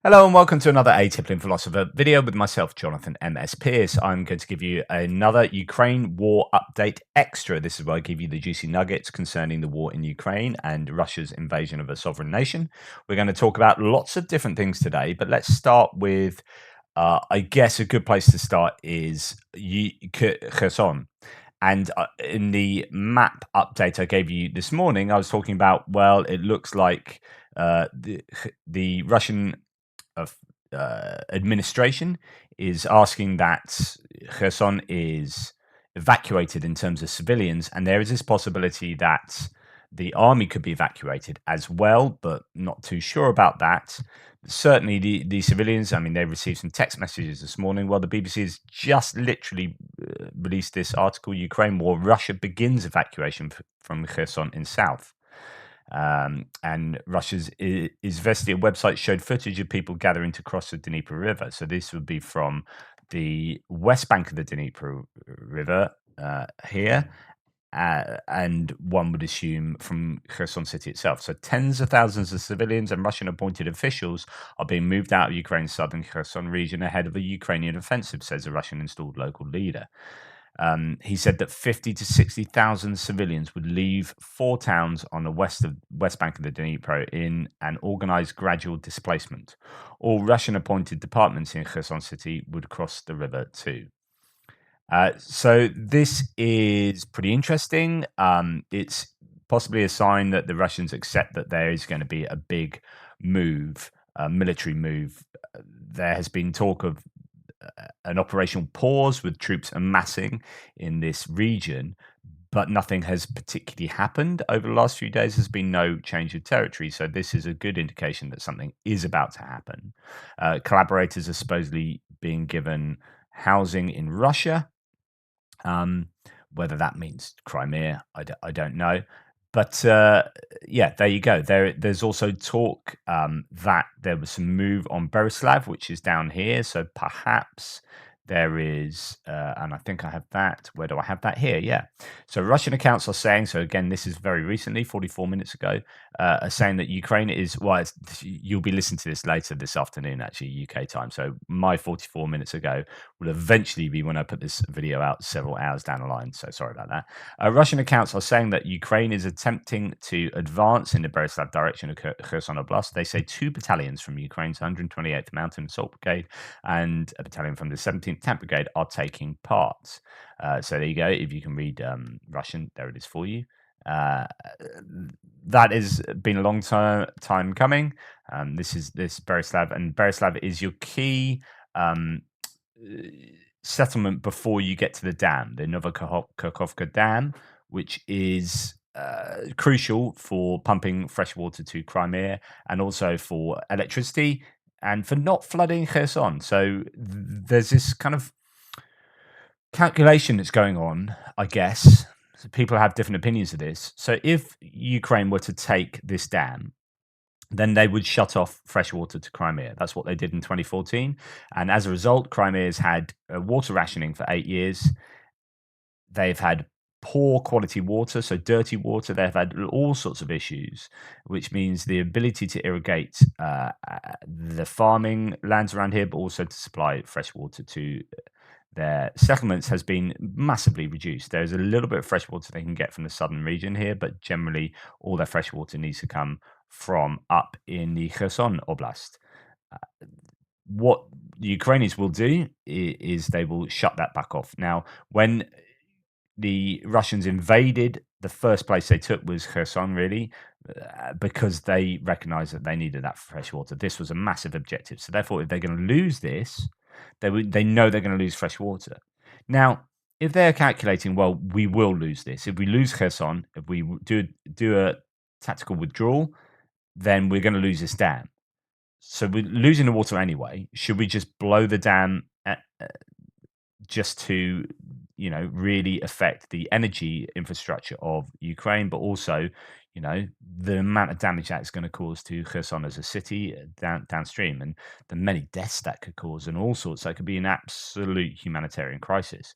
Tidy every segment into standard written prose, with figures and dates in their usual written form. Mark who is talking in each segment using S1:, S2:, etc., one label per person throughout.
S1: Hello and welcome to another Atypical Philosopher video with myself, Jonathan M.S. Pierce. I'm going to give you another Ukraine war update extra. This is where I give you the juicy nuggets concerning the war in Ukraine and Russia's invasion of a sovereign nation. We're going to talk about lots of different things today, but let's start with, I guess, a good place to start is Kherson. And in the map update I gave you this morning, I was talking about, well, it looks like the Russian of administration is asking that Kherson is evacuated in terms of civilians, and there is this possibility that the army could be evacuated as well, but not too sure about that. Certainly, the civilians. I mean, they received some text messages this morning. Well, the BBC has just literally released this article: Ukraine war, Russia begins evacuation from Kherson in south. And Russia's Izvestia website showed footage of people gathering to cross the Dnieper River. So this would be from the west bank of the Dnieper River here, and one would assume from Kherson city itself. So tens of thousands of civilians and Russian appointed officials are being moved out of Ukraine's southern Kherson region ahead of a Ukrainian offensive, says a Russian installed local leader. He said that 50 to 60,000 civilians would leave four towns on the west bank of the Dnieper in an organized gradual displacement. All Russian-appointed departments in Kherson city would cross the river too. So this is pretty interesting. It's possibly a sign that the Russians accept that there is going to be a big move, a military move. There has been talk of an operational pause with troops amassing in this region, but nothing has particularly happened over the last few days. There's been no change of territory, so this is a good indication that something is about to happen. Collaborators are supposedly being given housing in Russia. Whether that means Crimea, I don't know. But yeah, there you go. There's also talk that there was some move on Berislav, which is down here. So perhaps there is, and I think I have that. Where do I have that? Here, yeah. So Russian accounts are saying, so again, this is very recently, 44 minutes ago, are saying that Ukraine is, well, you'll be listening to this later this afternoon, actually, UK time. So my 44 minutes ago will eventually be when I put this video out several hours down the line. So sorry about that. Russian accounts are saying that Ukraine is attempting to advance in the Berislav direction of Kherson Oblast. They say 2 battalions from Ukraine's 128th Mountain Assault Brigade and a battalion from the 17th Tank Brigade are taking part. So there you go. If you can read Russian, there it is for you. That has been a long time coming. This Berislav, and Berislav is your key settlement before you get to the dam, the Novokakhovka Dam, which is crucial for pumping fresh water to Crimea and also for electricity and for not flooding Kherson. So there's this kind of calculation that's going on, I guess. So people have different opinions of this. So if Ukraine were to take this dam, then they would shut off fresh water to Crimea. That's what they did in 2014. And as a result, Crimea has had water rationing for 8 years. They've had poor quality water, so dirty water. They've had all sorts of issues, which means the ability to irrigate the farming lands around here, but also to supply fresh water to their settlements has been massively reduced. There's a little bit of fresh water they can get from the southern region here, but generally all their fresh water needs to come from up in the Kherson Oblast. What the Ukrainians will do is they will shut that back off. Now, when the Russians invaded, the first place they took was Kherson, really, because they recognized that they needed that fresh water. This was a massive objective. So therefore, if they're going to lose this, they know they're going to lose fresh water. Now, if they're calculating, well, we will lose this. If we lose Kherson, if we do a tactical withdrawal, then we're going to lose this dam. So we're losing the water anyway. Should we just blow the dam just to, really affect the energy infrastructure of Ukraine, but also, the amount of damage that is going to cause to Kherson as a city downstream, and the many deaths that could cause, and all sorts. That could be an absolute humanitarian crisis.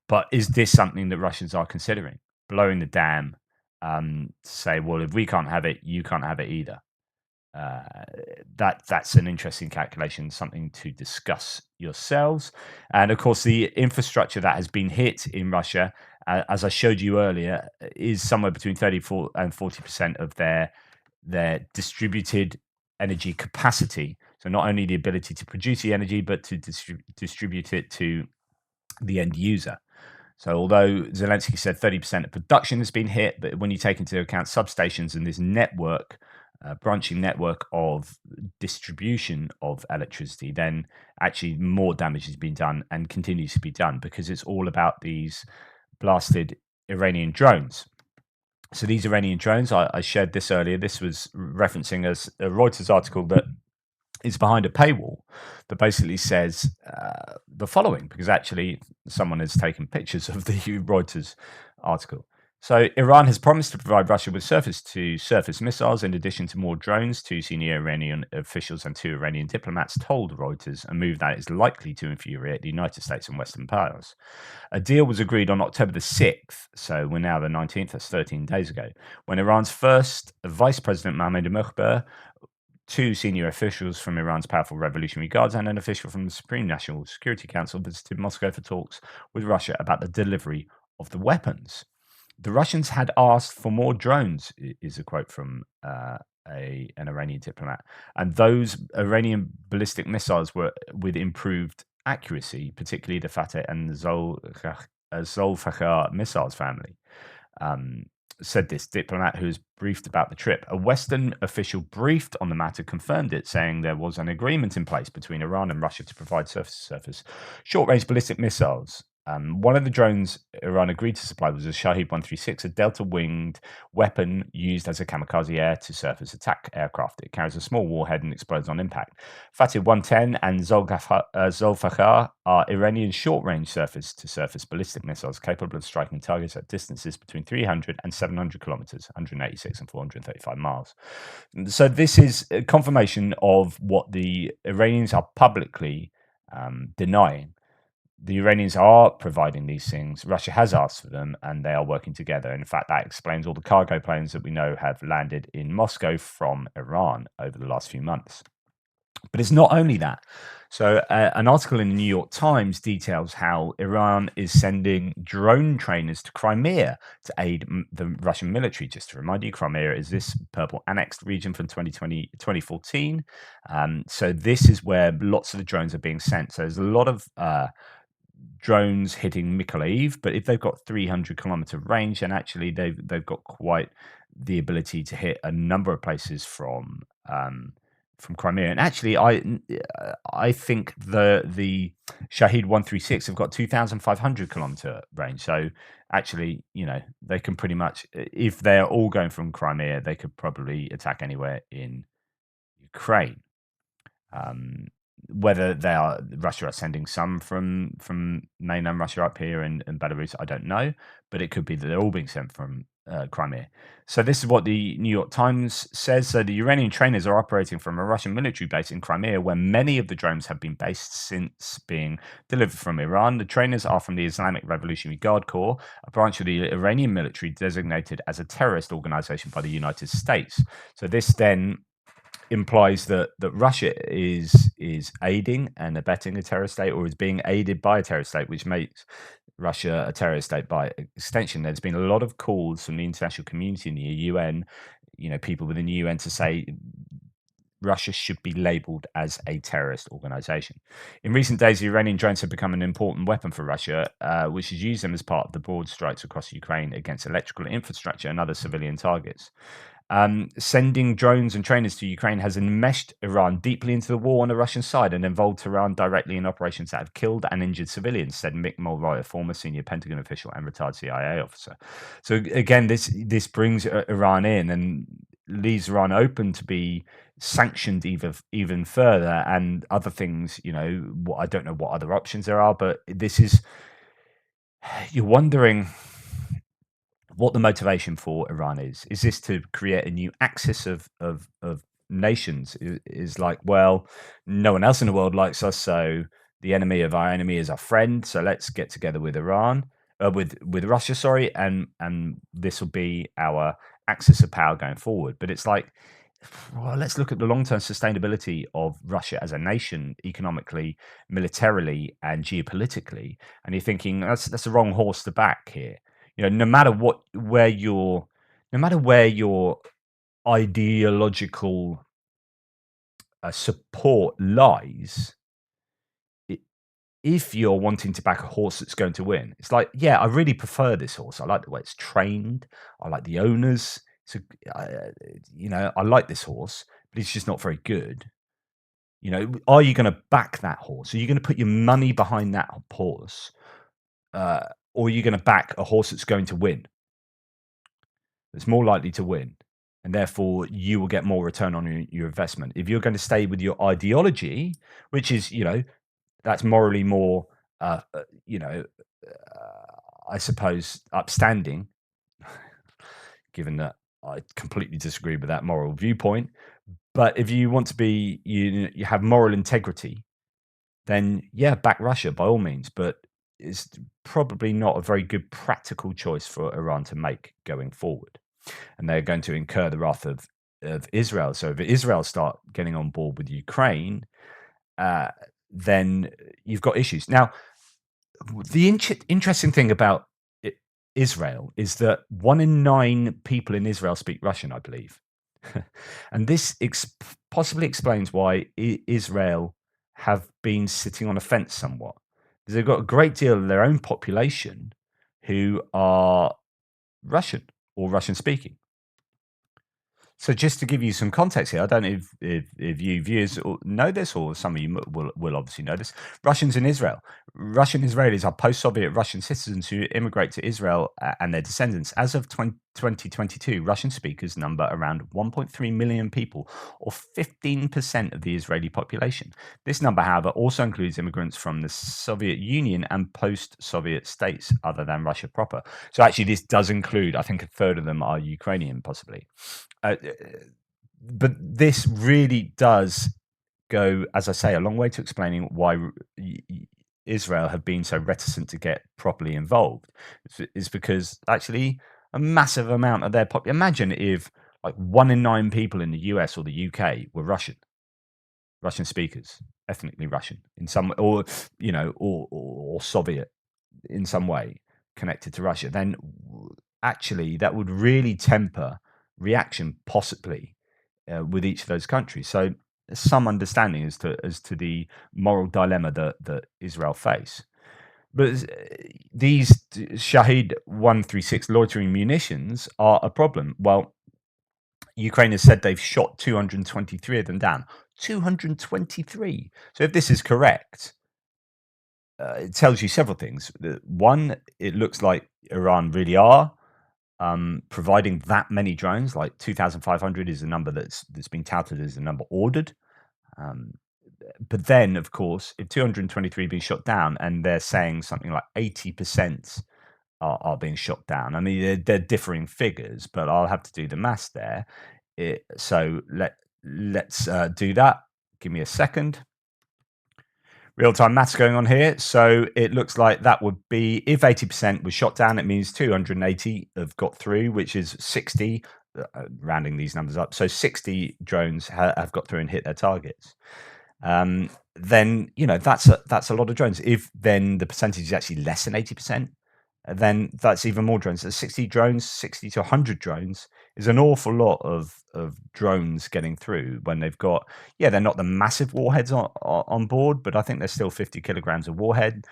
S1: But is this something that Russians are considering? Blowing the dam to say, well, if we can't have it, you can't have it either. that's an interesting calculation, something to discuss yourselves. And of course, the infrastructure that has been hit in Russia, as I showed you earlier, is somewhere between 34 and 40% of their distributed energy capacity. So not only the ability to produce the energy, but to distribute it to the end user. So although Zelensky said 30% of production has been hit, but when you take into account substations and this network, branching network of distribution of electricity, then actually more damage has been done and continues to be done because it's all about these blasted Iranian drones. So these Iranian drones, I shared this earlier. This was referencing a Reuters article that is behind a paywall that basically says the following, because actually someone has taken pictures of the Reuters article. So Iran has promised to provide Russia with surface-to-surface missiles in addition to more drones. Two senior Iranian officials and two Iranian diplomats told Reuters, a move that is likely to infuriate the United States and Western powers. A deal was agreed on October the 6th, so we're now the 19th, that's 13 days ago, when Iran's first Vice President Mohammad Mukher, two senior officials from Iran's powerful Revolutionary Guards, and an official from the Supreme National Security Council visited Moscow for talks with Russia about the delivery of the weapons. The Russians had asked for more drones, is a quote from an Iranian diplomat. And those Iranian ballistic missiles were with improved accuracy, particularly the Fateh and the Zolfakhar missiles family. Said this diplomat who was briefed about the trip. A Western official briefed on the matter confirmed it, saying there was an agreement in place between Iran and Russia to provide surface-to-surface short-range ballistic missiles. One of the drones Iran agreed to supply was a Shahed 136, a delta-winged weapon used as a kamikaze air-to-surface attack aircraft. It carries a small warhead and explodes on impact. Fateh 110 and Zolfakhar are Iranian short-range surface-to-surface ballistic missiles capable of striking targets at distances between 300 and 700 kilometers, 186 and 435 miles. So this is a confirmation of what the Iranians are publicly denying. The Iranians are providing these things. Russia has asked for them, and they are working together. In fact, that explains all the cargo planes that we know have landed in Moscow from Iran over the last few months. But it's not only that. So, an article in the New York Times details how Iran is sending drone trainers to Crimea to aid the Russian military. Just to remind you, Crimea is this purple annexed region from 2014. So, this is where lots of the drones are being sent. So, there's a lot of drones hitting Mykolaiv, but if they've got 300-kilometer range, then actually they've got quite the ability to hit a number of places from Crimea. And actually, I think the Shahed 136 have got 2,500-kilometer range. So actually, they can pretty much, if they're all going from Crimea, they could probably attack anywhere in Ukraine. Whether Russia are sending some from mainland Russia up here and Belarus, I don't know, but it could be that they're all being sent from Crimea. So this is what the New York Times says. So the Iranian trainers are operating from a Russian military base in Crimea, where many of the drones have been based since being delivered from Iran. The trainers are from the Islamic Revolutionary Guard Corps, a branch of the Iranian military designated as a terrorist organization by the United States. So this then implies that Russia is aiding and abetting a terrorist state, or is being aided by a terrorist state, which makes Russia a terrorist state by extension. There's been a lot of calls from the international community in the UN, people within the UN, to say Russia should be labeled as a terrorist organization. In recent days, the Iranian drones have become an important weapon for Russia, which has used them as part of the broad strikes across Ukraine against electrical infrastructure and other civilian targets. Sending drones and trainers to Ukraine has enmeshed Iran deeply into the war on the Russian side and involved Tehran directly in operations that have killed and injured civilians, said Mick Mulroy, a former senior Pentagon official and retired CIA officer. So again, this brings Iran in and leaves Iran open to be sanctioned even further, and other things. I don't know what other options there are, but this is, you're wondering what the motivation for Iran is. Is this to create a new axis of nations? Is like, well, no one else in the world likes us, so the enemy of our enemy is our friend. So let's get together with Iran, with Russia, sorry, and this will be our axis of power going forward. But it's like, well, let's look at the long-term sustainability of Russia as a nation, economically, militarily, and geopolitically. And you're thinking that's the wrong horse to back here. You know, no matter where your ideological support lies, i- if you're wanting to back a horse that's going to win, it's like, yeah, I really prefer this horse. I like the way it's trained. I like the owners. So, I like this horse, but it's just not very good. You know, are you going to back that horse? Are you going to put your money behind that horse, uh, or are you going to back a horse that's going to win? That's more likely to win, and therefore you will get more return on your investment. If you're going to stay with your ideology, which is, that's morally more, uh, uh, you know, I suppose, upstanding, given that I completely disagree with that moral viewpoint. But if you want to be, you have moral integrity, then yeah, back Russia by all means. But it's probably not a very good practical choice for Iran to make going forward. And they're going to incur the wrath of Israel. So if Israel start getting on board with Ukraine, uh, then you've got issues. Now, the interesting thing about Israel is that 1 in 9 people in Israel speak Russian, I believe. And this possibly explains why Israel have been sitting on a fence somewhat. Because they've got a great deal of their own population who are Russian or Russian speaking. So just to give you some context here, I don't know if you viewers know this, or some of you will obviously know this. Russians in Israel, Russian Israelis are post-Soviet Russian citizens who immigrate to Israel and their descendants. As of 2022, Russian speakers number around 1.3 million people, or 15% of the Israeli population. This number, however, also includes immigrants from the Soviet Union and post-Soviet states other than Russia proper. So actually, this does include, I think, a third of them are Ukrainian, possibly. Uh, but this really does go, as I say, a long way to explaining why Israel have been so reticent to get properly involved. Is because actually a massive amount of their imagine if like 1 in 9 people in the US or the UK were Russian speakers, ethnically Russian in some, or or Soviet in some way connected to Russia, then actually that would really temper reaction possibly with each of those countries. So there's some understanding as to the moral dilemma that Israel face. But these Shahid 136 loitering munitions are a problem. Well, Ukraine has said they've shot 223 of them down. 223. So if this is correct, it tells you several things. One, it looks like Iran really are providing that many drones. Like 2,500 is a number that's been touted as the number ordered. Um, but then, of course, if 223 being shot down, and they're saying something like 80% are being shot down. I mean, they're differing figures, but I'll have to do the maths there. So let's do that. Give me a second. Real-time maths going on here. So it looks like that would be, if 80% was shot down, it means 280 have got through, which is 60, rounding these numbers up. So 60 drones have got through and hit their targets. Then, that's a lot of drones. If then the percentage is actually less than 80%, then that's even more drones. So 60 drones, 60 to 100 drones is an awful lot of drones getting through when they've got, they're not the massive warheads on board, but I think there's still 50 kilograms of warhead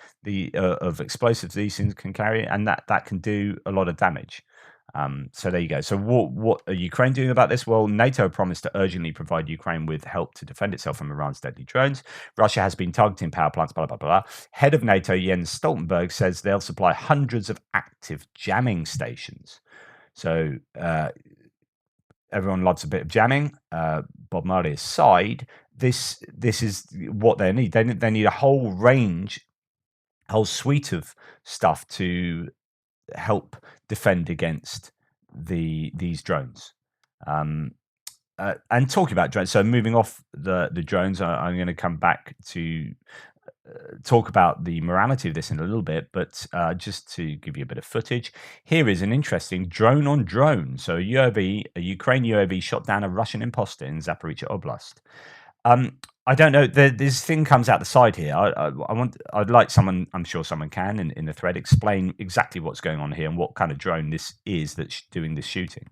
S1: of explosives these things can carry, and that can do a lot of damage. So there you go. So what are Ukraine doing about this? Well, NATO promised to urgently provide Ukraine with help to defend itself from Iran's deadly drones. Russia has been targeting power plants, blah, blah, blah, blah. Head of NATO, Jens Stoltenberg, says they'll supply hundreds of active jamming stations. So everyone loves a bit of jamming. Bob Marley aside, this is what they need. They need a whole suite of stuff to help defend against these drones. And talking about drones, so moving off the drones, I'm going to come back to talk about the morality of this in a little bit, but just to give you a bit of footage, here is an interesting drone on drone. So a Ukraine UAV shot down a Russian imposter in Zaporizhia Oblast. I don't know. This thing comes out the side here. I'd like someone. I'm sure someone can in the thread explain exactly what's going on here and what kind of drone this is that's doing this shooting.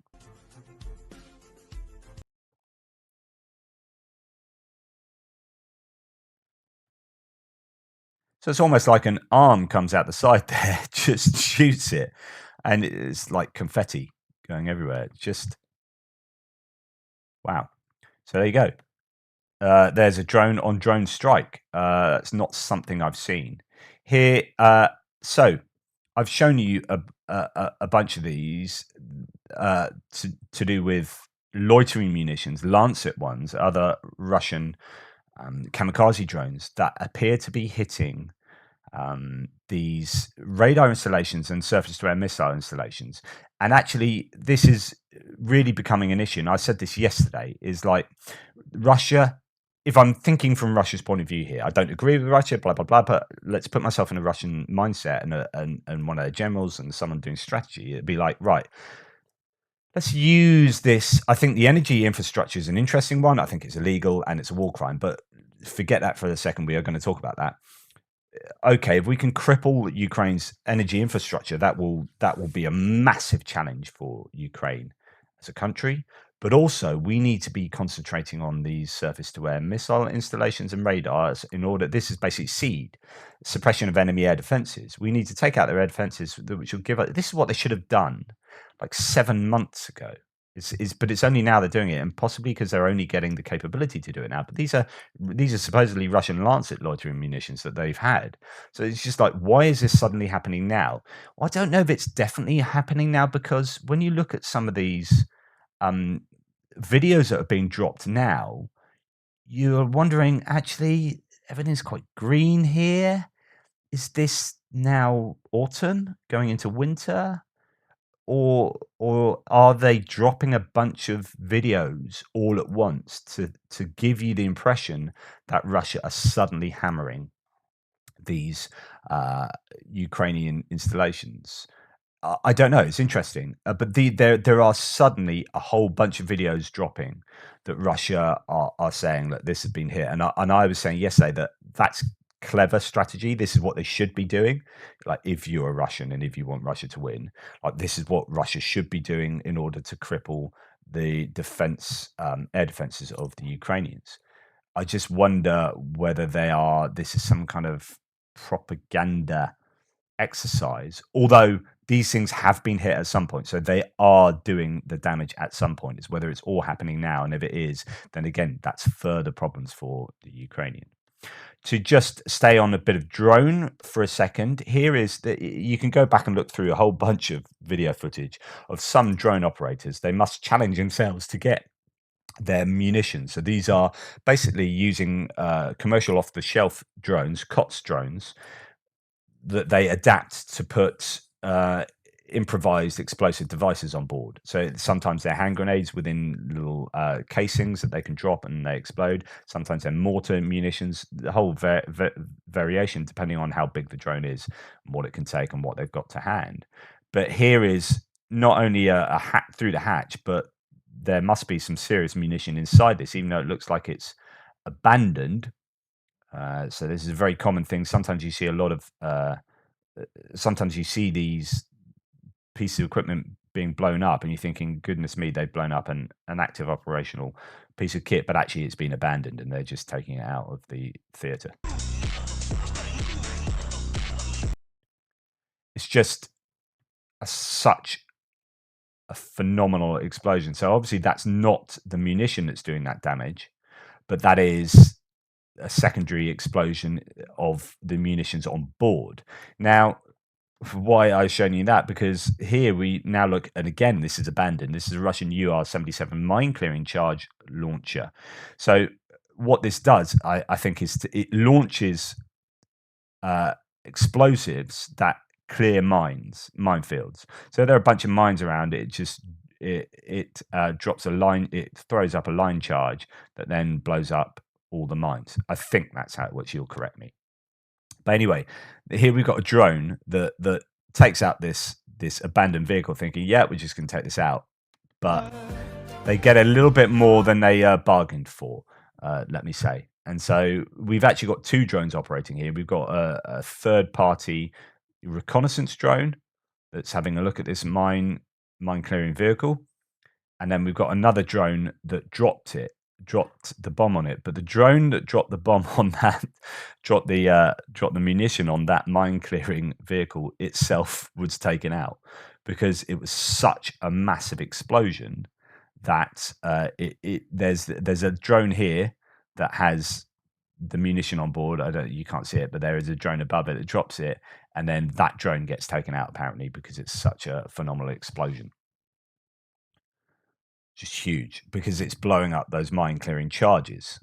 S1: So it's almost like an arm comes out the side there, just shoots it, and it's like confetti going everywhere. Just wow. So there you go. There's a drone on drone strike. It's not something I've seen here. So I've shown you a bunch of these to do with loitering munitions, Lancet ones, other Russian kamikaze drones that appear to be hitting these radar installations and surface-to-air missile installations. And actually, this is really becoming an issue. And I said this yesterday: is like Russia. If I'm thinking from Russia's point of view here, I don't agree with Russia, blah blah blah. But let's put myself in a Russian mindset and one of their generals and someone doing strategy. It'd be like, right, let's use this. I think the energy infrastructure is an interesting one. I think it's illegal and it's a war crime. But forget that for a second. We are going to talk about that. Okay, if we can cripple Ukraine's energy infrastructure, that will be a massive challenge for Ukraine as a country. But also, we need to be concentrating on these surface-to-air missile installations and radars in order. This is basically seed suppression of enemy air defenses. We need to take out their air defenses, which will give us. This is what they should have done like 7 months ago. But it's only now they're doing it, and possibly because they're only getting the capability to do it now. But these are supposedly Russian Lancet loitering munitions that they've had. So it's just like, why is this suddenly happening now? Well, I don't know if it's definitely happening now, because when you look at some of these um, videos that are being dropped now, you're wondering, actually, everything's quite green here. Is this now autumn going into winter? Or are they dropping a bunch of videos all at once to give you the impression that Russia are suddenly hammering these Ukrainian installations? I don't know. It's interesting, but there are suddenly a whole bunch of videos dropping that Russia are saying that this has been hit, and I was saying yesterday that that's clever strategy. This is what they should be doing. Like, if you're a Russian and if you want Russia to win, like, this is what Russia should be doing in order to cripple the defense, air defenses of the Ukrainians. I just wonder whether this is some kind of propaganda exercise, although these things have been hit at some point, so they are doing the damage at some point. It's whether it's all happening now, and if it is, then again, that's further problems for the Ukrainian. To just stay on a bit of drone for a second, here is you can go back and look through a whole bunch of video footage of some drone operators. They must challenge themselves to get their munitions. So these are basically using commercial off-the-shelf drones, COTS drones, that they adapt to put improvised explosive devices on board. So sometimes they're hand grenades within little casings that they can drop and they explode. Sometimes they're mortar munitions. The whole variation depending on how big the drone is, and what it can take, and what they've got to hand. But here is not only a hat through the hatch, but there must be some serious munition inside this, even though it looks like it's abandoned. So this is a very common thing. Sometimes you see a lot of sometimes you see these pieces of equipment being blown up, and you're thinking, goodness me, they've blown up an active operational piece of kit, but actually it's been abandoned and they're just taking it out of the theater. It's just such a phenomenal explosion. So obviously that's not the munition that's doing that damage, but that is a secondary explosion of the munitions on board. Now, why I've shown you that, because here we now look, and again, this is abandoned. This is a Russian UR-77 mine clearing charge launcher. So what this does, I think, is it launches explosives that clear minefields. So there are a bunch of mines around it. It drops a line. It throws up a line charge that then blows up all the mines. I think that's how it works. You'll correct me. But anyway, here we've got a drone that takes out this abandoned vehicle, thinking, yeah, we're just going to take this out. But they get a little bit more than they bargained for, let me say. And so we've actually got two drones operating here. We've got a third-party reconnaissance drone that's having a look at this mine clearing vehicle, and then we've got another drone that dropped the bomb on it. But the drone that dropped the bomb on that, dropped the munition on that mine clearing vehicle itself, was taken out because it was such a massive explosion that there's a drone here that has the munition on board. You can't see it, but there is a drone above it that drops it, and then that drone gets taken out apparently because it's such a phenomenal explosion. Just huge because it's blowing up those mine clearing charges.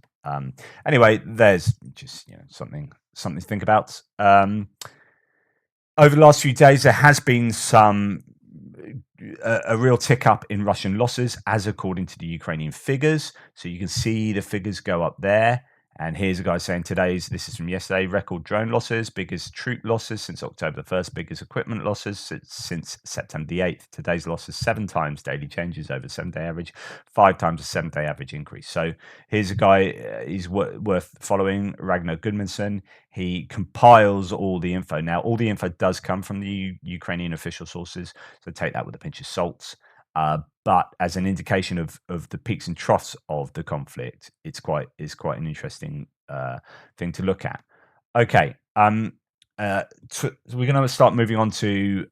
S1: Anyway, there's just something to think about. Over the last few days, there has been a real tick up in Russian losses, as according to the Ukrainian figures. So you can see the figures go up there. And here's a guy saying this is from yesterday, record drone losses, biggest troop losses since October the 1st, biggest equipment losses since September the 8th. Today's losses 7 times daily changes over 7-day average, 5 times the 7-day average increase. So here's a guy, he's worth following, Ragnar Gudmundsson. He compiles all the info. Now, all the info does come from the Ukrainian official sources, so take that with a pinch of salt. But as an indication of the peaks and troughs of the conflict, it's quite an interesting thing to look at. Okay, so we're going to start moving on to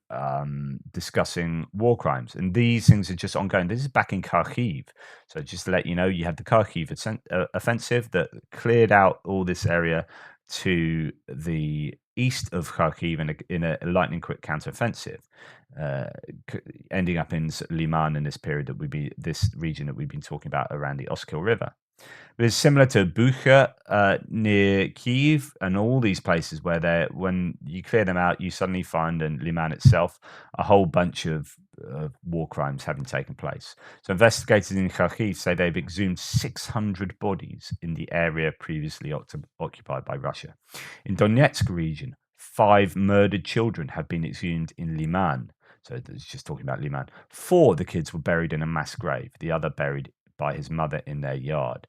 S1: discussing war crimes, and these things are just ongoing. This is back in Kharkiv, so just to let you know, you had the Kharkiv offensive that cleared out all this area to the east of Kharkiv in a lightning quick counteroffensive, ending up in Liman in this period this region that we've been talking about around the Oskil River. It's similar to Bucha near Kyiv and all these places where when you clear them out, you suddenly find in Liman itself a whole bunch of war crimes having taken place. So investigators in Kharkiv say they've exhumed 600 bodies in the area previously occupied by Russia. In Donetsk region, 5 murdered children have been exhumed in Liman. So it's just talking about Liman. 4 of the kids were buried in a mass grave, the other buried by his mother in their yard.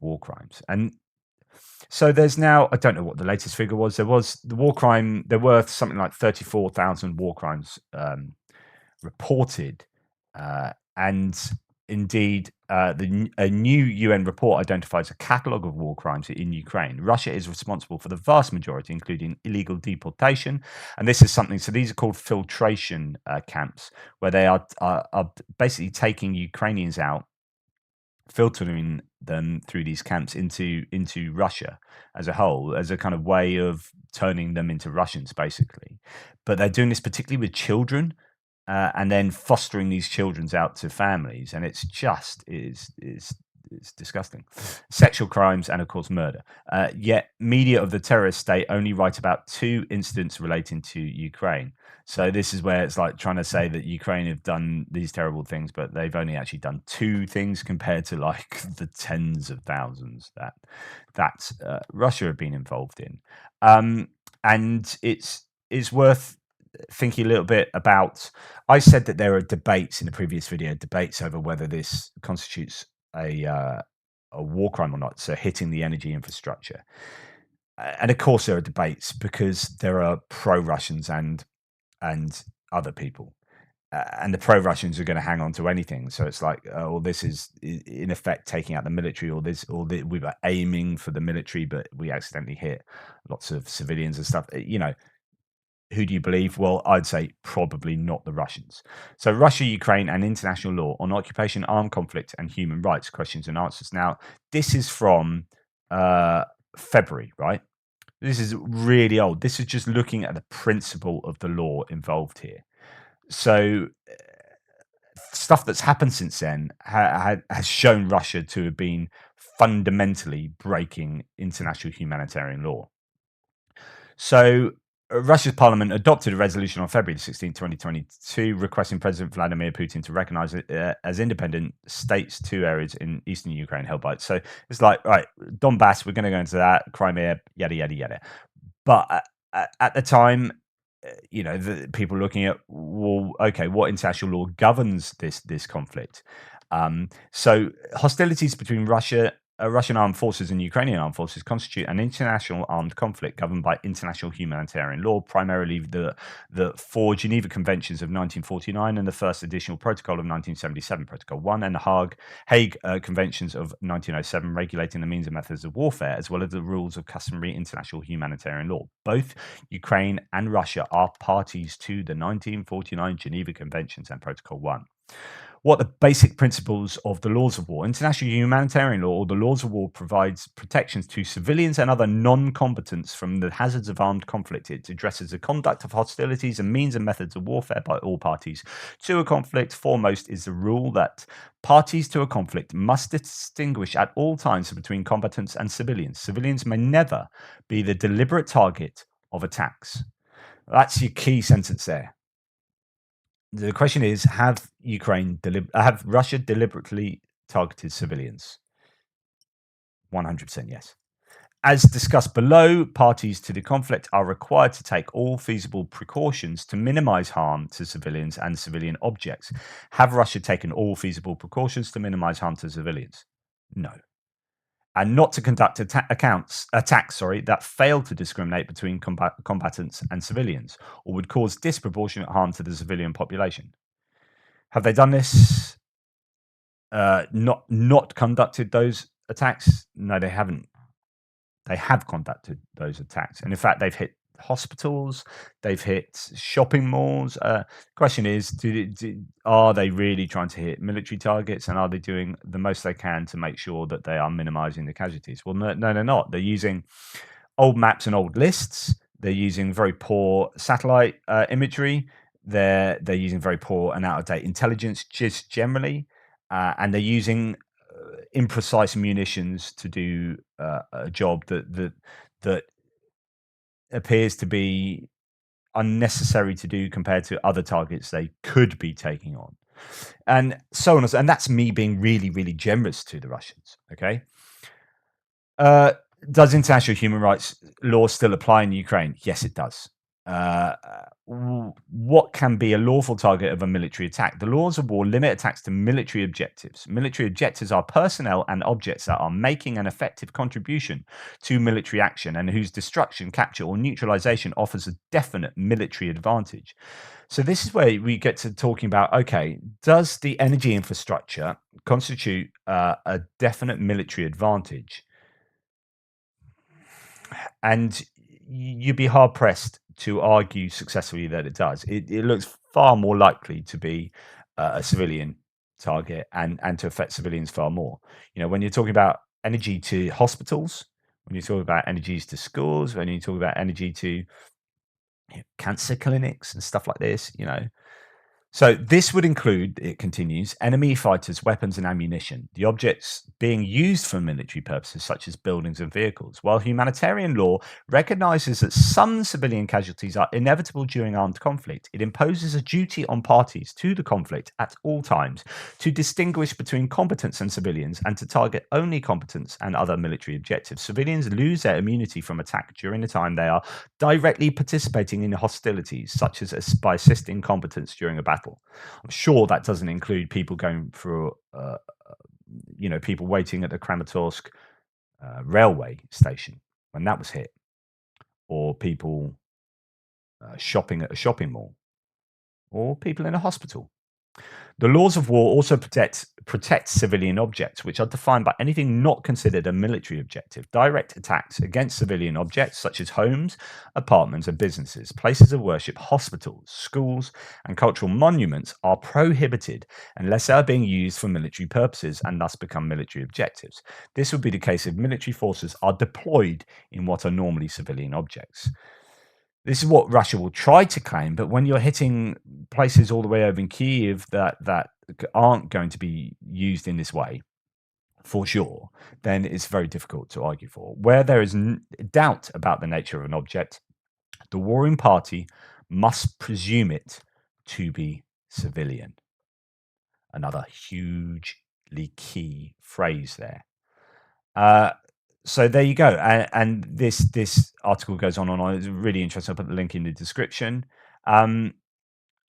S1: #war crimes. And so there's now, I don't know what the latest figure was. There was the war crime, there were something like 34,000 war crimes reported. And indeed, a new UN report identifies a catalogue of war crimes in Ukraine. Russia is responsible for the vast majority, including illegal deportation. And this is something, so these are called filtration camps, where they are basically taking Ukrainians out, filtering them through these camps into Russia as a whole, as a kind of way of turning them into Russians, basically. But they're doing this particularly with children, and then fostering these children out to families, and it's disgusting. Sexual crimes and, of course, murder. Yet media of the terrorist state only write about 2 incidents relating to Ukraine. So this is where it's like trying to say that Ukraine have done these terrible things, but they've only actually done 2 things compared to like the tens of thousands that Russia have been involved in. And it's worth thinking a little bit about. I said that there are debates in the previous video, debates over whether this constitutes a war crime or not, so hitting the energy infrastructure. And of course there are debates because there are pro-Russians and other people, and the pro-Russians are going to hang on to anything. So it's like, this is in effect taking out the military, or we were aiming for the military but we accidentally hit lots of civilians and stuff. Who do you believe? Well, I'd say probably not the Russians. So Russia, Ukraine, and international law on occupation, armed conflict, and human rights, questions and answers. Now, this is from February, right? This is really old. This is just looking at the principle of the law involved here. So stuff that's happened since then has shown Russia to have been fundamentally breaking international humanitarian law. So Russia's parliament adopted a resolution on February 16, 2022, requesting President Vladimir Putin to recognize as independent states 2 areas in eastern Ukraine held by it. So it's like, right, Donbass, we're going to go into that, Crimea, yada, yada, yada. But at the time, the people looking at, well, okay, what international law governs this conflict? So hostilities between Russian armed forces and Ukrainian armed forces constitute an international armed conflict governed by international humanitarian law, primarily the four Geneva Conventions of 1949 and the first additional protocol of 1977, Protocol 1, and the Hague Conventions of 1907, regulating the means and methods of warfare, as well as the rules of customary international humanitarian law. Both Ukraine and Russia are parties to the 1949 Geneva Conventions and Protocol 1. What the basic principles of the laws of war? International humanitarian law, or the laws of war, provides protections to civilians and other non-combatants from the hazards of armed conflict. It addresses the conduct of hostilities and means and methods of warfare by all parties to a conflict. Foremost is the rule that parties to a conflict must distinguish at all times between combatants and civilians. Civilians may never be the deliberate target of attacks. That's your key sentence there. The question is, have Russia deliberately targeted civilians? 100% yes. As discussed below, parties to the conflict are required to take all feasible precautions to minimize harm to civilians and civilian objects. Have Russia taken all feasible precautions to minimize harm to civilians? No. And not to conduct attacks that fail to discriminate between combatants and civilians or would cause disproportionate harm to the civilian population. Have they done this? Not conducted those attacks? No, they haven't. They have conducted those attacks, and in fact, they've hit hospitals, they've hit shopping malls. Question is, are they really trying to hit military targets, and are they doing the most they can to make sure that they are minimizing the casualties? Well, no, they're not. They're using old maps and old lists. They're using very poor satellite imagery. They're using very poor and out of date intelligence just generally, and they're using imprecise munitions to do a job that appears to be unnecessary to do compared to other targets they could be taking on, and so on. And that's me being really, really generous to the Russians. Okay. Does international human rights law still apply in Ukraine? Yes, it does. Uh, what can be a lawful target of a military attack? The laws of war limit attacks to military objectives. Military objectives are personnel and objects that are making an effective contribution to military action and whose destruction, capture, or neutralization offers a definite military advantage. So this is where we get to talking about, okay, does the energy infrastructure constitute a definite military advantage? And you'd be hard pressed to argue successfully that it does. It looks far more likely to be a civilian target and to affect civilians far more. When you're talking about energy to hospitals, when you talk about energies to schools, when you talk about energy to cancer clinics and stuff like this, so this would include, it continues, enemy fighters, weapons, and ammunition, the objects being used for military purposes, such as buildings and vehicles. While humanitarian law recognizes that some civilian casualties are inevitable during armed conflict, it imposes a duty on parties to the conflict at all times to distinguish between combatants and civilians and to target only combatants and other military objectives. Civilians lose their immunity from attack during the time they are directly participating in hostilities, such as by assisting combatants during a battle. I'm sure that doesn't include people going through, people waiting at the Kramatorsk railway station when that was hit, or people shopping at a shopping mall, or people in a hospital. The laws of war also protect civilian objects, which are defined by anything not considered a military objective. Direct attacks against civilian objects, such as homes, apartments, and businesses, places of worship, hospitals, schools, and cultural monuments, are prohibited unless they are being used for military purposes and thus become military objectives. This would be the case if military forces are deployed in what are normally civilian objects. This is what Russia will try to claim, but when you're hitting places all the way over in Kyiv that aren't going to be used in this way, for sure, then it's very difficult to argue for. Where there is doubt about the nature of an object, the warring party must presume it to be civilian. Another hugely key phrase there. So there you go. And this article goes on and on. It's really interesting. I'll put the link in the description. Um,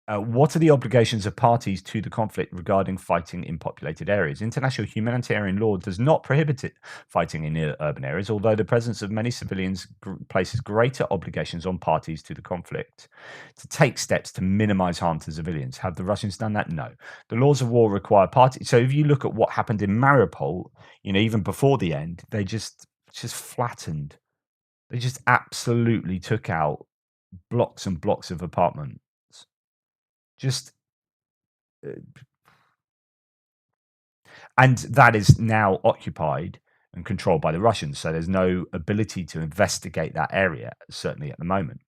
S1: what are the obligations of parties to the conflict regarding fighting in populated areas? International humanitarian law does not prohibit fighting in urban areas, although the presence of many civilians places greater obligations on parties to the conflict to take steps to minimize harm to civilians. Have the Russians done that? No. The laws of war require parties. So if you look at what happened in Mariupol, even before the end, they just flattened. They just absolutely took out blocks and blocks of apartments. Just and that is now occupied and controlled by the Russians. So there's no ability to investigate that area, certainly at the moment.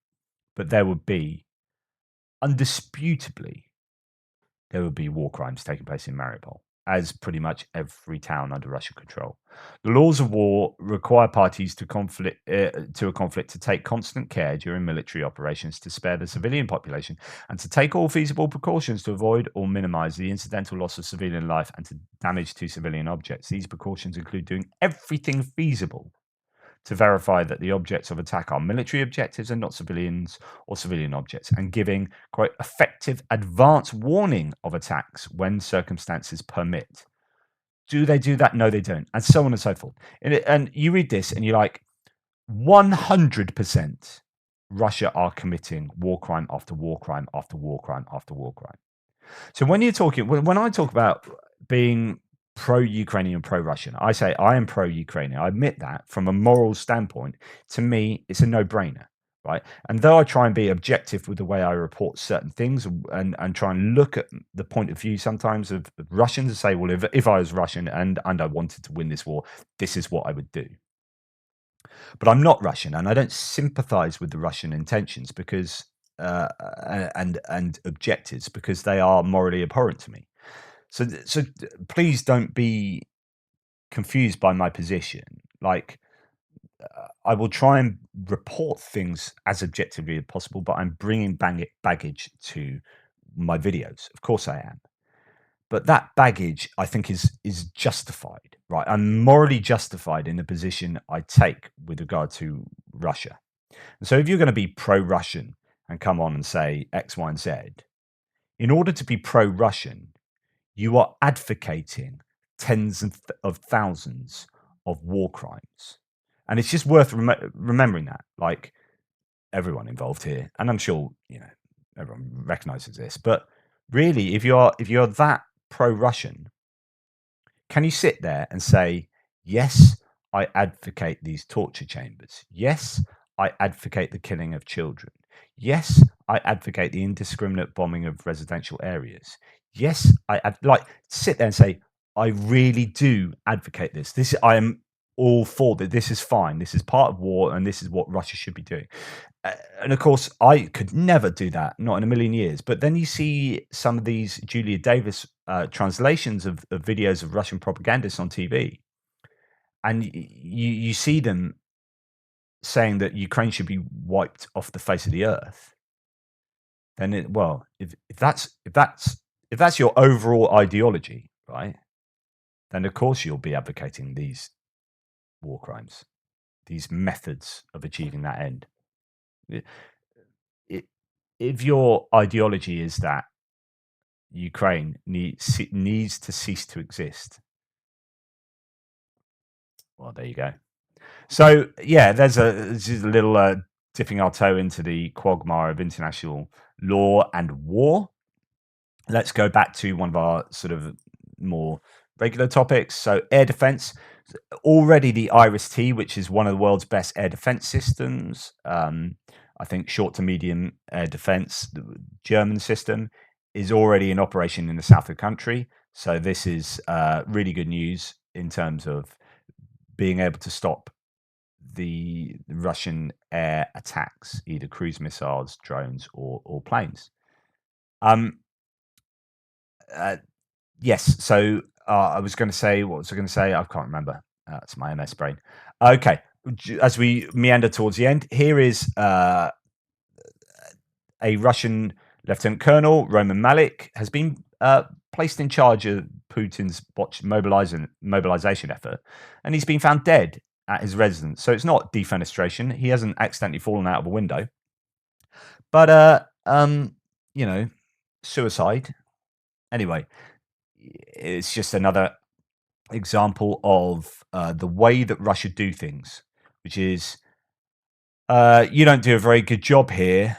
S1: But there would be, undisputably, there would be war crimes taking place in Mariupol, as pretty much every town under Russian control. The laws of war require parties to a conflict to take constant care during military operations to spare the civilian population and to take all feasible precautions to avoid or minimize the incidental loss of civilian life and to damage to civilian objects. These precautions include doing everything feasible to verify that the objects of attack are military objectives and not civilians or civilian objects, and giving, quote, effective advance warning of attacks when circumstances permit. Do they do that? No, they don't. And so on and so forth. And you read this and you're like, 100% Russia are committing war crime after war crime after war crime after war crime. So when I talk about being pro-Ukrainian, pro-Russian, I say I am pro-Ukrainian. I admit that from a moral standpoint, to me, it's a no-brainer, right? And though I try and be objective with the way I report certain things and try and look at the point of view sometimes of Russians and say, well, if I was Russian and I wanted to win this war, this is what I would do. But I'm not Russian, and I don't sympathize with the Russian intentions because and objectives because they are morally abhorrent to me. So please don't be confused by my position. Like I will try and report things as objectively as possible, but I'm bringing baggage to my videos. Of course, I am. But that baggage, I think, is justified, right? I'm morally justified in the position I take with regard to Russia. And so if you're going to be pro-Russian and come on and say X, Y, and Z, in order to be pro-Russian, you are advocating tens of thousands of war crimes. And it's just worth remembering that, like everyone involved here, and I'm sure, everyone recognizes this, but really, if you're that pro-Russian, can you sit there and say, yes, I advocate these torture chambers. Yes, I advocate the killing of children. Yes, I advocate the indiscriminate bombing of residential areas. Yes, sit there and say, I really do advocate this. I am all for that. This is fine. This is part of war, and this is what Russia should be doing. And of course, I could never do that, not in a million years. But then you see some of these Julia Davis translations of videos of Russian propagandists on TV, and you see them saying that Ukraine should be wiped off the face of the earth. Then, if that's your overall ideology, right? Then of course you'll be advocating these war crimes, these methods of achieving that end. If your ideology is that Ukraine needs to cease to exist, well, there you go. So yeah, this is a little dipping our toe into the quagmire of international law and war. Let's go back to one of our sort of more regular topics. So air defense. Already the IRIS-T, which is one of the world's best air defense systems, I think short to medium air defense, the German system, is already in operation in the south of the country. So this is really good news in terms of being able to stop the Russian air attacks, either cruise missiles, drones, or planes. Yes. So I was going to say, what was I going to say? I can't remember. It's my MS brain. Okay. As we meander towards the end, here is a Russian Lieutenant Colonel, Roman Malik, has been placed in charge of Putin's botched mobilization effort, and he's been found dead at his residence. So it's not defenestration. He hasn't accidentally fallen out of a window. But you know, suicide. Anyway, it's just another example of the way that Russia do things, which is you don't do a very good job here,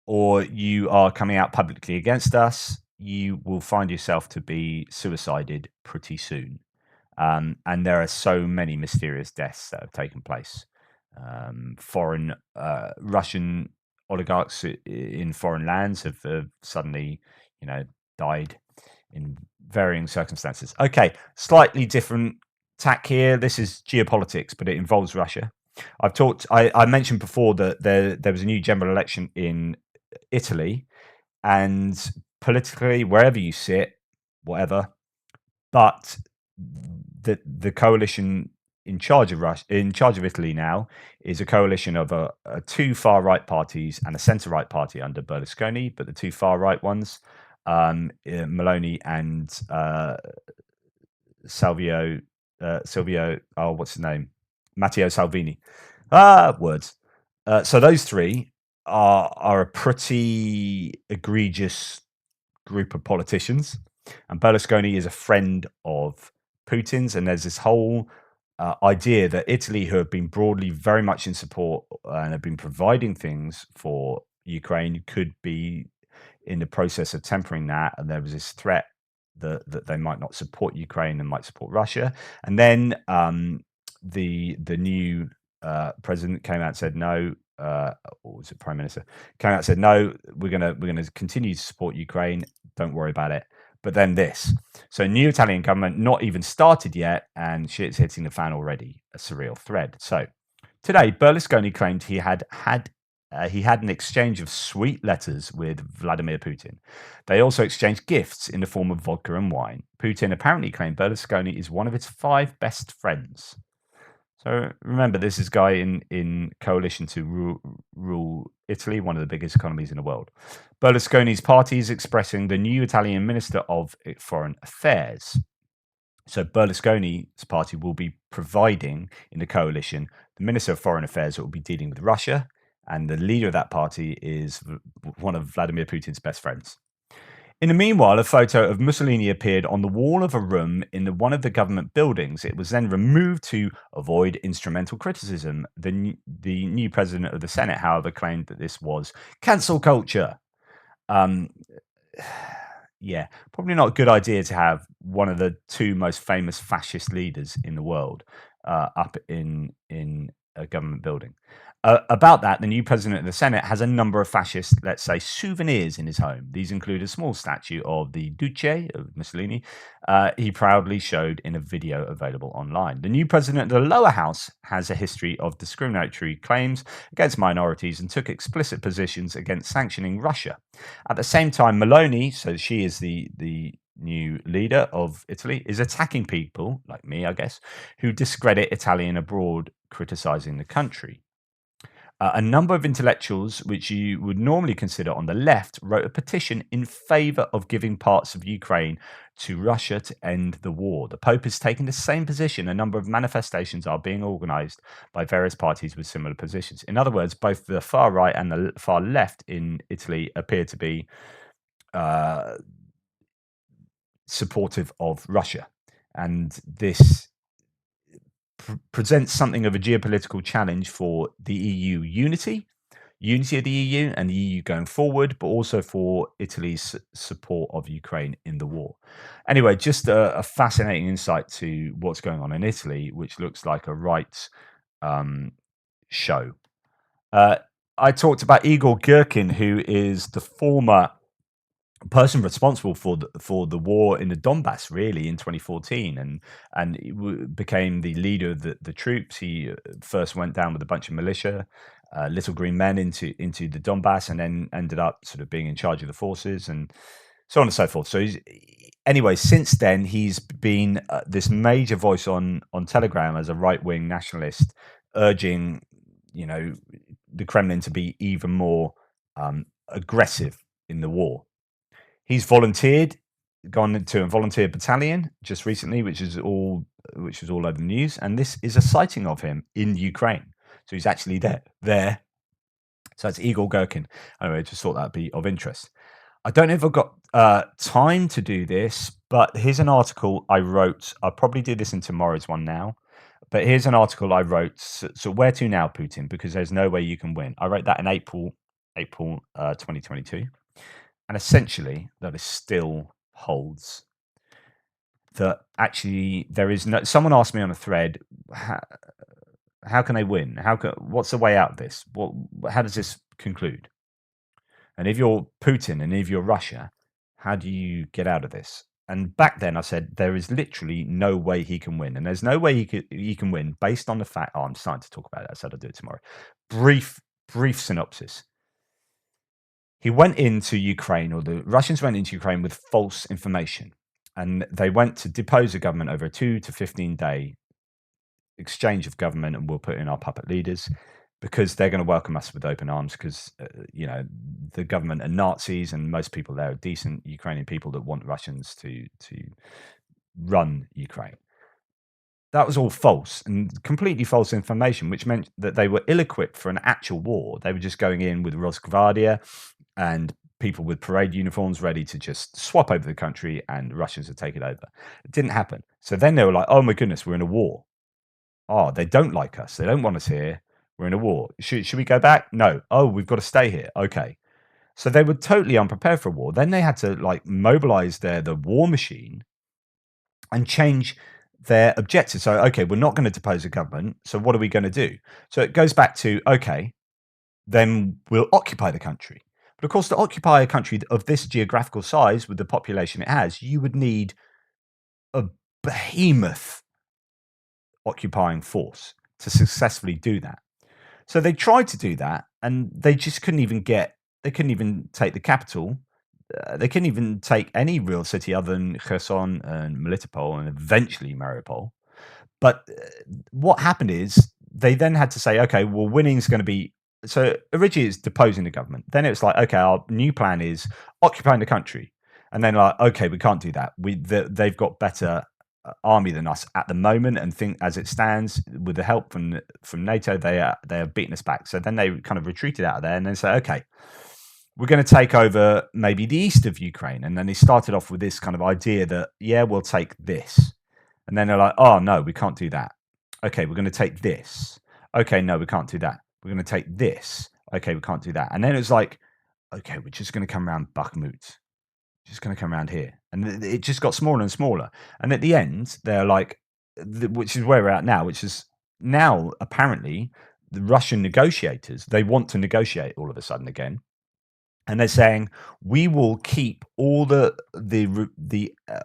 S1: or you are coming out publicly against us, you will find yourself to be suicided pretty soon. And there are so many mysterious deaths that have taken place. Foreign Russian oligarchs in foreign lands have suddenly, died in varying circumstances. Okay, slightly different tack here. This is geopolitics, but it involves Russia. I mentioned before that there was a new general election in Italy, and politically, wherever you sit, whatever, but the coalition in charge of Italy now, is a coalition of two far right parties and a centre right party under Berlusconi. But the two far right ones, Meloni and Silvio, oh, what's his name? Matteo Salvini. Words. So those three are a pretty egregious group of politicians, and Berlusconi is a friend of Putin's. And there's this whole idea that Italy, who have been broadly very much in support and have been providing things for Ukraine, could be in the process of tempering that. And there was this threat that they might not support Ukraine and might support Russia. And then the new president came out and said no. Or was it prime minister? Came out and said no. We're gonna continue to support Ukraine. Don't worry about it. But then this. So new Italian government not even started yet, and shit's hitting the fan already. A surreal thread. So today, Berlusconi claimed he had an exchange of sweet letters with Vladimir Putin. They also exchanged gifts in the form of vodka and wine. Putin apparently claimed Berlusconi is one of his 5 best friends. So remember, this is a guy in coalition to rule Italy, one of the biggest economies in the world. Berlusconi's party is expressing the new Italian Minister of Foreign Affairs. So Berlusconi's party will be providing in the coalition the Minister of Foreign Affairs that will be dealing with Russia, and the leader of that party is one of Vladimir Putin's best friends. In the meanwhile, a photo of Mussolini appeared on the wall of a room in one of the government buildings. It was then removed to avoid instrumental criticism. The new president of the Senate, however, claimed that this was cancel culture. Yeah, probably not a good idea to have one of the 2 most famous fascist leaders in the world up in a government building. About that, the new president of the Senate has a number of fascist, let's say, souvenirs in his home. These include a small statue of the Duce of Mussolini. He proudly showed in a video available online. The new president of the lower house has a history of discriminatory claims against minorities and took explicit positions against sanctioning Russia. At the same time, Meloni, so she is the new leader of Italy, is attacking people, like me, I guess, who discredit Italian abroad, criticizing the country. A number of intellectuals, which you would normally consider on the left, wrote a petition in favor of giving parts of Ukraine to Russia to end the war. The Pope is taking the same position. A number of manifestations are being organized by various parties with similar positions. In other words, both the far right and the far left in Italy appear to be supportive of Russia. And this presents something of a geopolitical challenge for the EU unity of the EU and the EU going forward, but also for Italy's support of Ukraine in the war. Anyway, just a fascinating insight to what's going on in Italy, which looks like a right show. I talked about Igor Girkin, who is the former person responsible for the war in the Donbass, really, in 2014, and he became the leader of the troops. He first went down with a bunch of militia, little green men, into the Donbass, and then ended up sort of being in charge of the forces, and so on and so forth. So anyway, since then he's been this major voice on Telegram as a right-wing nationalist, urging the Kremlin to be even more aggressive in the war. He's gone into a volunteer battalion just recently, which is all which was all over the news. And this is a sighting of him in Ukraine. So he's actually there. So it's Igor Gherkin. Anyway, I just thought that'd be of interest. I don't know if I've got time to do this, but here's an article I wrote. I'll probably do this in tomorrow's one now. But here's an article I wrote. So where to now, Putin? Because there's no way you can win. I wrote that in April 2022. And essentially, that is still holds. That actually there is no. Someone asked me on a thread, how can they win? What's the way out of this? How does this conclude? And if you're Putin and if you're Russia, how do you get out of this? And back then I said there is literally no way he can win. And there's no way he can win based on the fact, I'm starting to talk about it. I said I'll do it tomorrow. Brief synopsis. He went into Ukraine, or the Russians went into Ukraine with false information. And they went to depose the government over a 2 to 15 day exchange of government, and we'll put in our puppet leaders because they're going to welcome us with open arms because, the government are Nazis and most people there are decent Ukrainian people that want Russians to run Ukraine. That was all false and completely false information, which meant that they were ill-equipped for an actual war. They were just going in with Rosgvardia and people with parade uniforms ready to just swap over the country and Russians would take it over. It didn't happen. So then they were like, oh my goodness, we're in a war. Oh, they don't like us. They don't want us here. We're in a war. Should we go back? No. Oh, we've got to stay here. Okay. So they were totally unprepared for a war. Then they had to mobilize the war machine and change their objectives. So, okay, we're not going to depose the government. So what are we going to do? So it goes back to, okay, then we'll occupy the country. But of course, to occupy a country of this geographical size with the population it has, you would need a behemoth occupying force to successfully do that. So they tried to do that and they just couldn't even take the capital. They couldn't even take any real city other than Kherson and Melitopol and eventually Mariupol. But what happened is they then had to say, okay, well, winning is going to be. So originally it's deposing the government. Then it was like, okay, our new plan is occupying the country. And then okay, we can't do that. They've got better army than us at the moment, and think as it stands, with the help from NATO, they have beaten us back. So then they kind of retreated out of there and then say, okay, we're going to take over maybe the east of Ukraine. And then they started off with this kind of idea that, yeah, we'll take this. And then they're like, oh, no, we can't do that. Okay, we're going to take this. Okay, no, we can't do that. We're going to take this. Okay, we can't do that. And then it was like, okay, we're just going to come around Bakhmut. Just going to come around here. And it just got smaller and smaller. And at the end, they're like, which is where we're at now, which is now apparently the Russian negotiators, they want to negotiate all of a sudden again. And they're saying, we will keep all the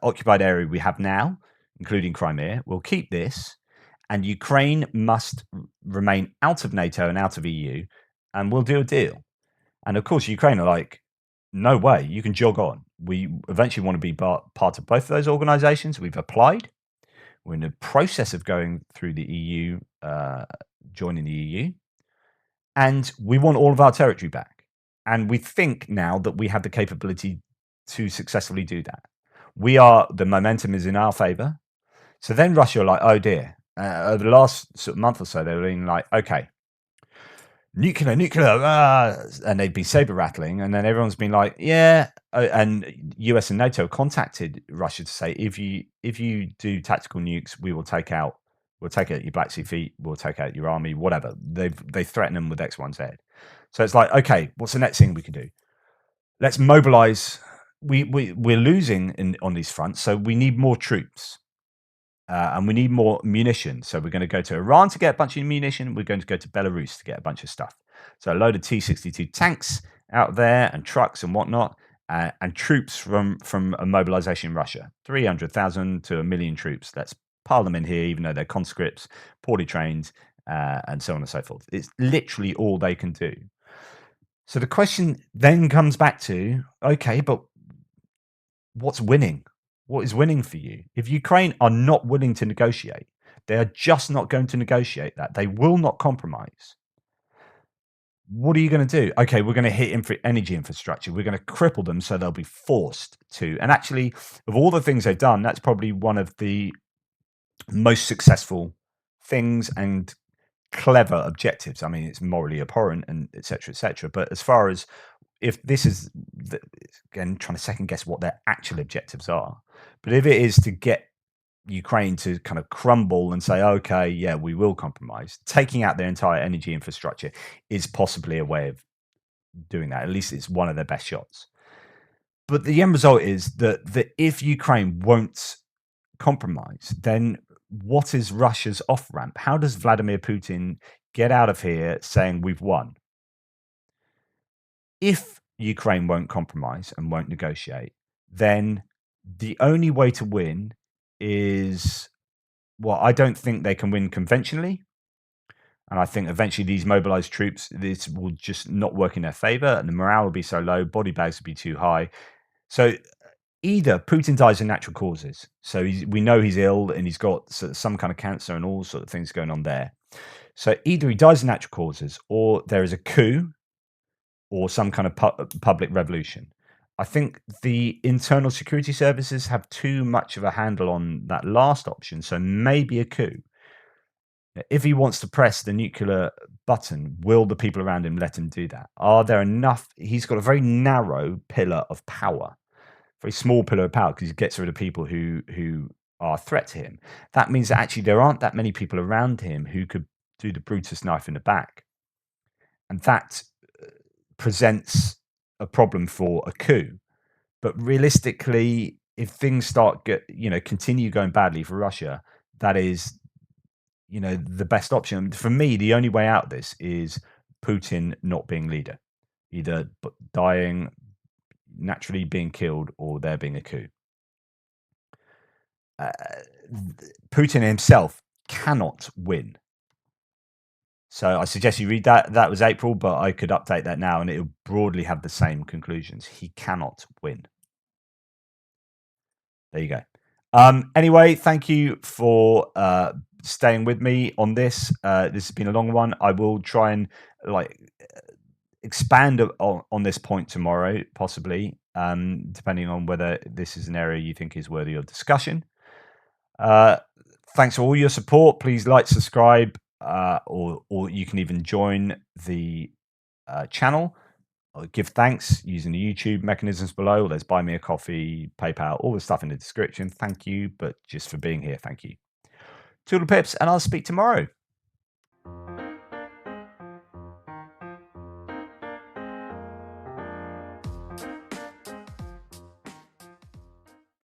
S1: occupied area we have now, including Crimea. We'll keep this. And Ukraine must remain out of NATO and out of EU. And we'll do a deal. And of course, Ukraine are like, no way, you can jog on. We eventually want to be part of both of those organizations. We've applied. We're in the process of going through the EU, joining the EU. And we want all of our territory back. And we think now that we have the capability to successfully do that. The momentum is in our favor. So then Russia are like, oh dear. Over the last sort of month or so, they were being like, okay, nuclear, and they'd be saber rattling, and then everyone's been like, yeah. And US and NATO contacted Russia to say, if you do tactical nukes, we'll take out your Black Sea Fleet, we'll take out your army, whatever. They threaten them with X, Y, and Z. So it's like, okay, what's the next thing we can do? Let's mobilize. We're losing on these fronts, so we need more troops. And we need more munition. So we're going to go to Iran to get a bunch of munition. We're going to go to Belarus to get a bunch of stuff. So a load of T-62 tanks out there and trucks and whatnot, and troops from a mobilization in Russia. 300,000 to 1 million troops. Let's pile them in here, even though they're conscripts, poorly trained, and so on and so forth. It's literally all they can do. So the question then comes back to, okay, but what's winning? What is winning for you? If Ukraine are not willing to negotiate, they are just not going to negotiate that. They will not compromise. What are you going to do? Okay, we're going to hit energy infrastructure. We're going to cripple them so they'll be forced to. And actually, of all the things they've done, that's probably one of the most successful things and clever objectives. I mean, it's morally abhorrent and etc. etc. But as far as if this is again trying to second guess what their actual objectives are, but if it is to get Ukraine to kind of crumble and say, okay, yeah, we will compromise, taking out their entire energy infrastructure is possibly a way of doing that. At least it's one of their best shots. But the end result is that if Ukraine won't compromise, then what is Russia's off ramp? How does Vladimir Putin get out of here saying we've won? If Ukraine won't compromise and won't negotiate, then the only way to win is, well, I don't think they can win conventionally. And I think eventually these mobilized troops, this will just not work in their favor, and the morale will be so low, body bags will be too high. So either Putin dies of natural causes. So we know he's ill and he's got some kind of cancer and all sort of things going on there. So either he dies of natural causes or there is a coup or some kind of public revolution. I think the internal security services have too much of a handle on that last option. So maybe a coup. If he wants to press the nuclear button, will the people around him let him do that? Are there enough? He's got a very narrow pillar of power, very small pillar of power, because he gets rid of people who are a threat to him. That means that actually there aren't that many people around him who could do the Brutus knife in the back, and that presents a problem for a coup. But realistically, if things continue going badly for Russia, that is the best option. For me, the only way out of this is Putin not being leader, either dying, naturally being killed, or there being a coup. Putin himself cannot win. So I suggest you read that. That was April, but I could update that now and it'll broadly have the same conclusions. He cannot win. There you go. Anyway, thank you for staying with me on this. This has been a long one. I will try and expand on this point tomorrow, possibly, depending on whether this is an area you think is worthy of discussion. Thanks for all your support. Please like, subscribe, or you can even join the channel. Give thanks using the YouTube mechanisms below. There's Buy Me a Coffee, PayPal, all the stuff in the description. Thank you, but just for being here, thank you. Toodle pips, and I'll speak tomorrow.